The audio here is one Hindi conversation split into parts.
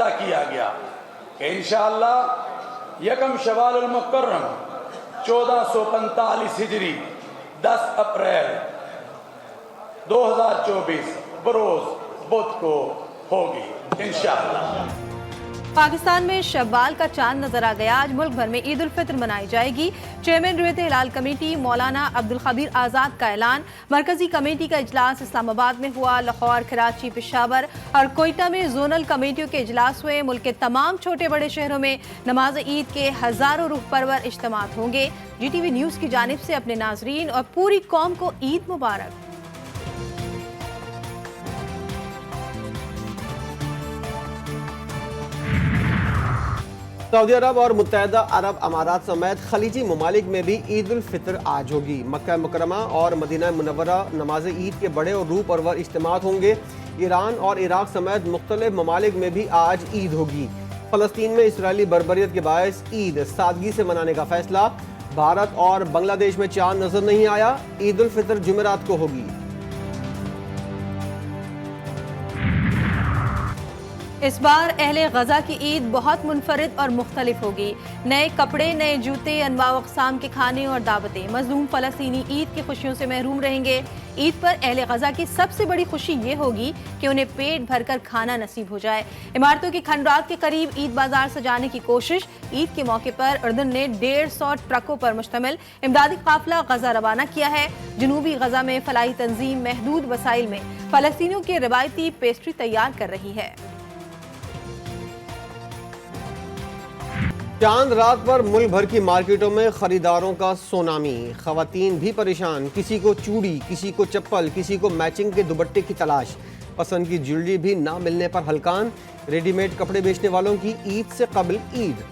अदा किया गया कि इंशाअल्लाह यकम शवाल मुकर्रम 1445 हिजरी 10 अप्रैल 2024 बरोज बुध को होगी इंशाअल्लाह। पाकिस्तान में शव्वाल का चांद नजर आ गया। आज मुल्क भर में ईद उल फित्र मनाई जाएगी। चेयरमैन रुयत हिलाल कमेटी मौलाना अब्दुल खबीर आज़ाद का ऐलान। मरकजी कमेटी का इजलास इस्लामाबाद में हुआ। लाहौर, कराची, पेशावर और कोयटा में जोनल कमेटियों के इजलास हुए। मुल्क के तमाम छोटे बड़े शहरों में नमाज ईद के हजारों रूह परवर इज्तिमात होंगे। GTV न्यूज़ की जानिब से अपने नाजरीन और पूरी कौम को ईद मुबारक। सऊदी अरब और मुत्तहदा अरब अमारात समेत खलीजी ममालिक में भी ईद उल फित्र आज होगी। मक्का मुकरमा और मदीना मुनव्वरा नमाज ईद के बड़े और रूह परवर इज्तिमात होंगे। ईरान और इराक समेत मुख्तलिफ ममालिक में भी आज ईद होगी। फ़लस्तीन में इसराइली बर्बरियत के बायस ईद सादगी से मनाने का फैसला। भारत और बांग्लादेश में चांद नजर नहीं आया। ईद उल फित्र जुमेरात को होगी। इस बार अहले गजा की ईद बहुत मुनफरिद और मुख्तलिफ होगी। नए कपड़े, नए जूते, अनवा अक़साम के खाने और दावतें। मज़लूम फ़लस्तीनी ईद की खुशियों से महरूम रहेंगे। ईद पर अहले गजा की सबसे बड़ी खुशी ये होगी कि उन्हें पेट भरकर खाना नसीब हो जाए। इमारतों की खंडरात के करीब ईद बाजार सजाने की कोशिश। ईद के मौके पर उर्दन ने 150 ट्रकों पर मुश्तमिल इमदादी काफिला गजा रवाना किया है। जनूबी गजा में फलाही तंजीम महदूद वसाइल में फ़लस्तीनियों की रिवायती पेस्ट्री तैयार कर रही है। चांद रात पर मुल्क भर की मार्केटों में खरीदारों का सोनामी। खवातीन भी परेशान, किसी को चूड़ी, किसी को चप्पल, किसी को मैचिंग के दुपट्टे की तलाश। पसंद की ज्वेलरी भी ना मिलने पर हलकान। रेडीमेड कपड़े बेचने वालों की ईद से कबल ईद।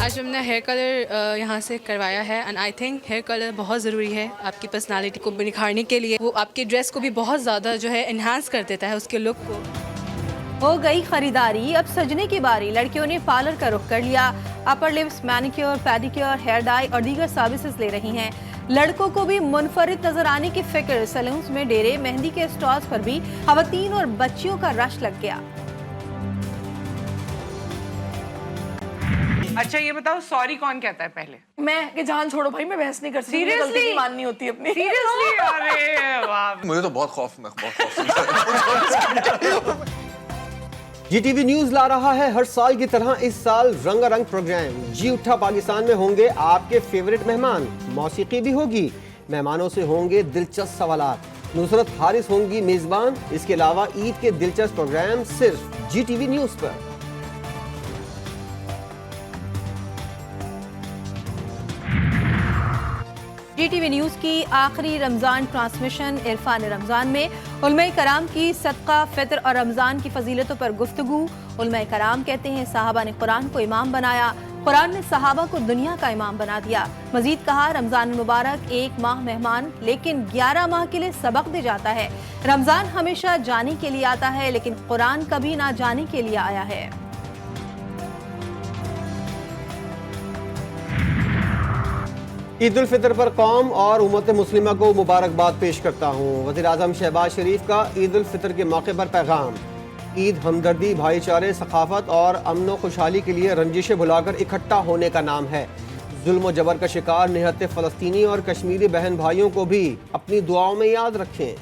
आज हमने हेयर कलर यहाँ से करवाया है and I think hair colour बहुत ज़रूरी है आपकी पर्सनालिटी को निखारने के लिए। वो आपके ड्रेस को भी बहुत ज़्यादा जो है इन्हांस कर देता है, उसके लुक को। हो गई खरीदारी, अब सजने की बारी। लड़कियों ने पार्लर का रुख कर लिया। Upper lips, manicure, pedicure, hair dye और दीगर सर्विसेज ले रही हैं। लड़कों को भी मुनफरिद नजर आने की फिक्र। सैलून्स में डेरे, मेहंदी के स्टॉल्स पर भी खवातीन और बच्चियों का रश लग गया। अच्छा ये बताओ, सॉरी कौन कहता है पहले? मैं कि जान छोड़ो भाई, मैं बहस नहीं कर सकती। Seriously? माननी होती है अपनी। सीरियसली? अरे वाह, मुझे तो बहुत खौफ GTV न्यूज ला रहा है हर साल की तरह इस साल रंगारंग प्रोग्राम। जी उठा पाकिस्तान में होंगे आपके फेवरेट मेहमान। मौसीकी भी होगी। मेहमानों से होंगे दिलचस्प सवालात। नुसरत हारिस होंगी मेजबान। इसके अलावा ईद के दिलचस्प प्रोग्राम सिर्फ GTV न्यूज पर। GTV न्यूज़ की आखिरी रमज़ान ट्रांसमिशन इरफान रमज़ान में उलमाए कराम की सदका फितर और रमज़ान की फजीलतों पर गुफ्तगू। उलमाए कराम कहते हैं साहबा ने कुरान को इमाम बनाया, कुरान ने सहाबा को दुनिया का इमाम बना दिया। मजीद कहा रमज़ान मुबारक एक माह मेहमान लेकिन 11 माह के लिए सबक दे जाता है। रमज़ान हमेशा जाने के लिए आता है लेकिन कुरान कभी ना जाने के लिए आया है। ईद उल फितर पर कौम और उम्मत मुस्लिमा को मुबारकबाद पेश करता हूँ। वज़ीर आज़म शहबाज शरीफ का ईद उल फितर के मौके पर पैगाम। ईद हमदर्दी, भाईचारे, सखाफत और अमन व खुशहाली के लिए रंजिशें भुलाकर इकट्ठा होने का नाम है। जुल्म व जबर का शिकार निहत्ते फ़लस्तीनी और कश्मीरी बहन भाइयों को भी अपनी दुआओं में याद रखें।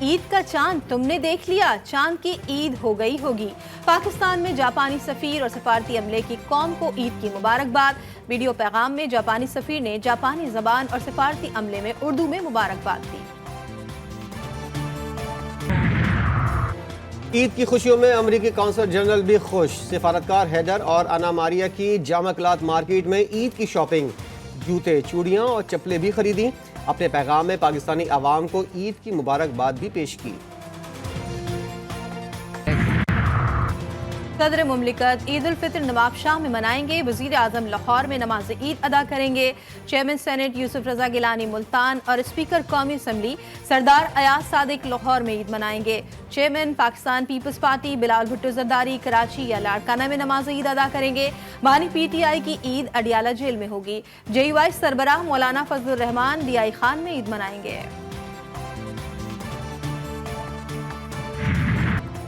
ईद का चांद तुमने देख लिया, चांद की ईद हो गई होगी। पाकिस्तान में जापानी सफीर और सफारती अमले की कौम को ईद की मुबारकबाद। वीडियो पैगाम में जापानी सफीर ने जापानी जबान और सफारती अमले में उर्दू में मुबारकबाद दी। ईद की खुशियों में अमरीकी कौंसल जनरल भी खुश। सिफारतकार हैदर और अना मारिया की जामा क्लॉथ मार्केट में ईद की शॉपिंग। जूते, चूड़ियां और चप्पलें भी खरीदी। अपने पैगाम में पाकिस्तानी आवाम को ईद की मुबारकबाद भी पेश की। सदर मुमलिकत ईद उल फितर नवाबशाह में मनाएंगे। वजीर आजम लाहौर में नमाज ईद अदा करेंगे। चेयरमैन सेनेट यूसुफ रजा गिलानी मुल्तान और स्पीकर कौमी असम्बली सरदार अयाज सादिक लाहौर में ईद मनाएंगे। Chairman Pakistan Peoples Party Bilawal Bhutto Zardari Karachi या लाड़काना में नमाज ईद अदा करेंगे। बानी PTI की ईद अडियाला जेल में होगी। JUI सरबराह मौलाना फजलुर रहमान DI खान में ईद मनाएंगे।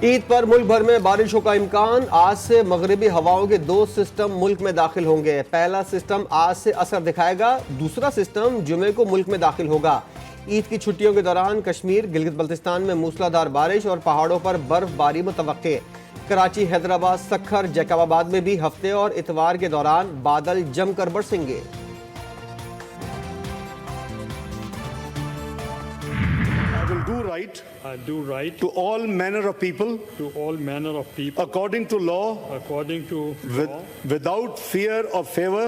ईद पर मुल्क भर में बारिशों का इम्कान। आज से मगरिबी हवाओं के 2 सिस्टम मुल्क में दाखिल होंगे। पहला सिस्टम आज से असर दिखाएगा, दूसरा सिस्टम जुमे को मुल्क में दाखिल होगा। ईद की छुट्टियों के दौरान कश्मीर, गिलगित बल्तिस्तान में मूसलाधार बारिश और पहाड़ों पर बर्फबारी मुतवक्के। कराची, हैदराबाद, सक्खर, जैकबाबाद में भी हफ्ते और इतवार के दौरान बादल जमकर बरसेंगे। I do right to all manner of people according to law without fear or favor,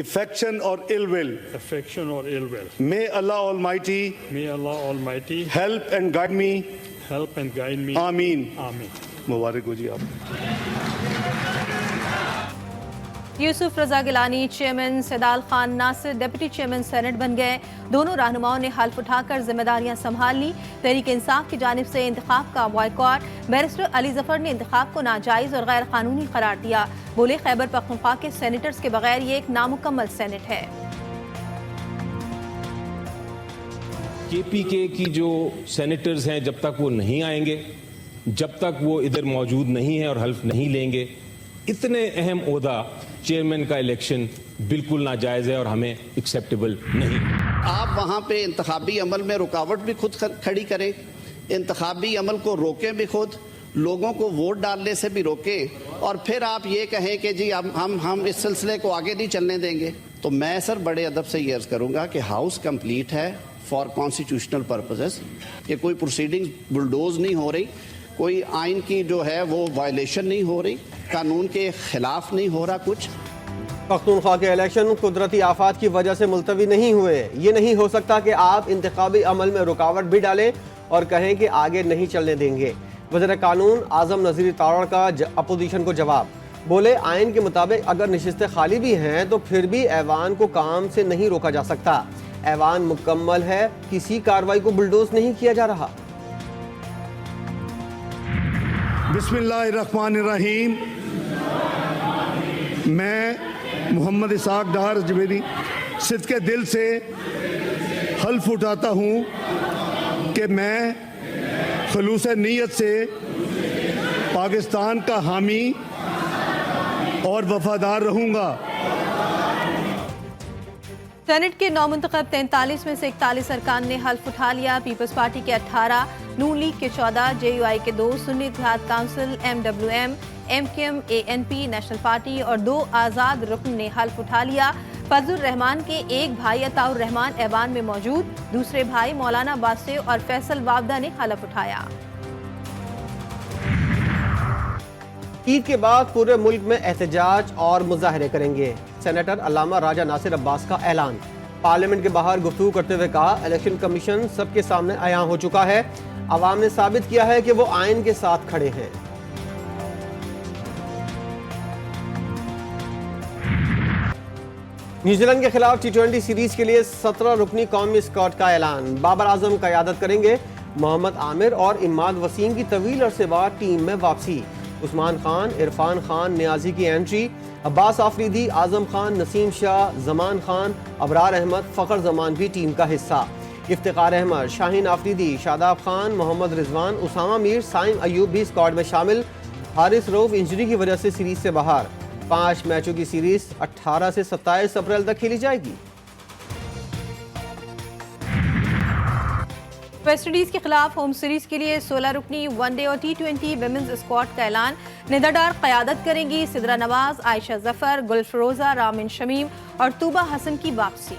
affection or ill will. May Allah Almighty help and guide me. Ameen. मुबारक हो जी आप। Yusuf Raza Gilani chairman, Saidal Khan Nasir deputy chairman senate बन गए। दोनों रहनुमाओं ने हल्फ उठाकर जिम्मेदारियां संभाल ली। तहरीक इंसाफ की जानिब से इंतखाब का बॉयकॉट। बैरिस्टर अली जफर ने इंतखाब को नाजायज और गैर कानूनी करार दिया। बोले, खैबर पख्तूनख्वा के सेनेटर्स के बगैर ये एक नामुकम्मल सेनेट है। KPK की जो सेनेटर्स हैं, जब तक वो नहीं आएंगे, जब तक वो इधर मौजूद नहीं है और हल्फ नहीं लेंगे, इतने अहम ओहदा चेयरमैन का इलेक्शन बिल्कुल नाजायज है और हमें एक्सेप्टेबल नहीं। आप वहाँ पे इंतखाबी अमल में रुकावट भी खुद खड़ी करें, इंतखाबी अमल को रोकें भी खुद, लोगों को वोट डालने से भी रोकें, और फिर आप ये कहें कि जी हम इस सिलसिले को आगे नहीं चलने देंगे। तो मैं सर बड़े अदब से ये अर्ज करूँगा कि हाउस कंप्लीट है फॉर कॉन्स्टिट्यूशनल पर्पसेस, कि कोई प्रोसीडिंग्स बुलडोज नहीं हो रही, कोई आइन की जो है वो वायलेशन नहीं हो रही, कानून के खिलाफ नहीं हो रहा कुछ। पख्तूनख्वा के इलेक्शन कुदरती आफात की वजह से मुलतवी नहीं हुए। ये नहीं हो सकता कि आप इंतखाबी अमल में रुकावट भी डालें और कहें कि आगे नहीं चलने देंगे। वज़ीर कानून आज़म नज़ीर तारड़ का अपोजिशन को जवाब। बोले, आइन के मुताबिक अगर नशिस्तें खाली भी हैं तो फिर भी ऐवान को काम से नहीं रोका जा सकता। ऐवान मुकम्मल है, किसी कार्रवाई को बुलडोज नहीं किया जा रहा। बिस्मिल्लाहिर्रहमानिर्रहीम। मैं मोहम्मद इसाक डार अजमेरी सिद्क़े दिल से हल्फ उठाता हूँ कि मैं खुलूस नीयत से पाकिस्तान का हामी और वफादार रहूँगा। सेनेट के नौमुंतखब 43 में से 41 अरकान ने हल्फ उठा लिया। पीपल्स पार्टी के 18, नून लीग के 14, JUI के 2, Sunni Ittehad Council, MWM, MKM, ANP, National Party और 2 आज़ाद रुकन ने हल्फ उठा लिया। फजलुर रहमान के एक भाई अताउर रहमान ऐवान में मौजूद, दूसरे भाई मौलाना बासे और फैसल वाबदा ने हल्फ उठाया। ईद के बाद पूरे मुल्क में एहतजाज और मुजाहरे करेंगे। सेनेटर अल्लामा राजा नासिर अब्बास का ऐलान। पार्लियामेंट के बाहर गुफ्तगू करते हुए कहा, इलेक्शन कमीशन सबके सामने अयां हो चुका है। अवाम ने साबित किया है कि वो आइन के साथ खड़े हैं। न्यूजीलैंड के खिलाफ T20 सीरीज के लिए 17 रुकनी कौमी स्क्वाड का ऐलान। बाबर आजम क़यादत करेंगे। मोहम्मद आमिर और इमाद वसीम की तवील अरसे बाद टीम में वापसी। उस्मान खान, इरफान खान, नियाजी की एंट्री। अब्बास आफरीदी, आजम खान, नसीम शाह, जमान खान, अबरार अहमद, फ़खर जमान भी टीम का हिस्सा। इफ्तिखार अहमद, शाहीन आफरीदी, शादाब खान, मोहम्मद रिजवान, उसामा मीर, साइम अयूब भी स्क्वाड में शामिल। हारिस रऊफ इंजरी की वजह से सीरीज से बाहर। 5 मैचों की सीरीज 18 से 27 अप्रैल तक खेली जाएगी। वेस्टइंडीज के खिलाफ होम सीरीज के लिए 16 रुकनी वनडे और T20 विमेंस स्क्वाड का ऐलान। निदा डार क़यादत करेंगी। सिदरा नवाज, आयशा जफर, गुलफरोजा, रामिन शमीम और तूबा हसन की वापसी।